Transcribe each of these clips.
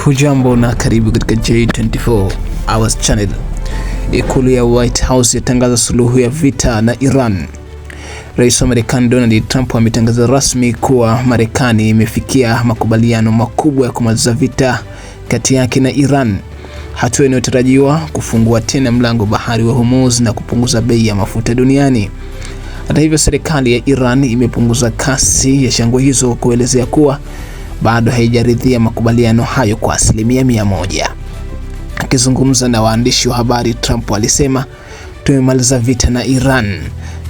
Hujambo na karibu katika J24 Hours Channel. Ikulu ya White House yatangaza suluhu ya vita na Iran. Rais wa Marekani Donald Trump ametangaza rasmi kuwa Marekani imefikia makubaliano makubwa ya kumaliza vita kati yake na Iran, hatua inayotarajiwa kufungua tena mlango bahari wa Hormuz na kupunguza bei ya mafuta duniani. Hata hivyo, serikali ya Iran imepunguza kasi ya shangwe hizo, kuelezea kuwa bado haijaridhia makubaliano hayo kwa 100%. Akizungumza na waandishi wa habari, Trump alisema, "Tumemaliza vita na Iran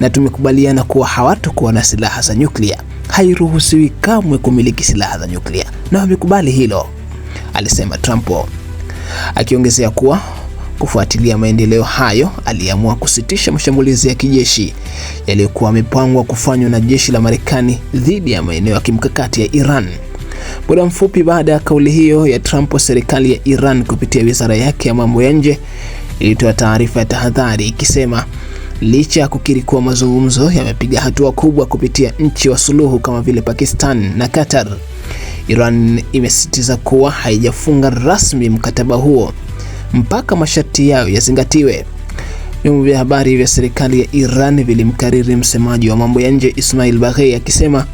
na tumekubaliana kuwa hawatakuwa na silaha za nyuklia. Hairuhusiwi kamwe kumiliki silaha za nyuklia na wamekubali hilo," alisema Trump. Akiongezea kuwa kufuatilia maendeleo hayo, aliamua kusitisha mashambulizi ya kijeshi yaliyokuwa yamepangwa kufanywa na jeshi la Marekani dhidi ya maeneo ya kimkakati ya Iran. Muda mfupi baada ya kauli hiyo ya Trump, serikali ya Iran kupitia wizara yake ya mambo ya nje ilitoa taarifa ya tahadhari ikisema, licha ya kukiri kuwa mazungumzo yamepiga hatua kubwa kupitia nchi wa suluhu kama vile Pakistan na Qatar, Iran imesisitiza kuwa haijafunga rasmi mkataba huo mpaka masharti yao yazingatiwe. Vyombo vya habari vya serikali ya Iran vilimkariri msemaji wa mambo ya nje Ismail Baghei akisema,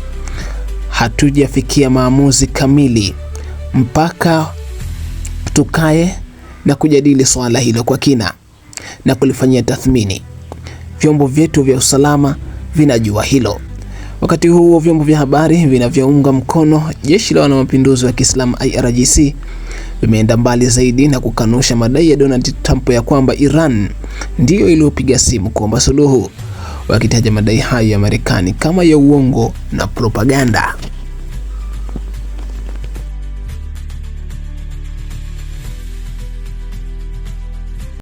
"Hatujafikia maamuzi kamili mpaka tukae na kujadili swala hilo kwa kina na kulifanyia tathmini. Vyombo vyetu vya usalama vinajua hilo." Wakati huo, vyombo vya habari vinavyounga mkono jeshi la wanamapinduzi wa Kiislamu IRGC vimeenda mbali zaidi na kukanusha madai ya Donald Trump ya kwamba Iran ndiyo iliyopiga simu kuomba suluhu, wakitaja madai hayo ya Marekani kama ya uongo na propaganda.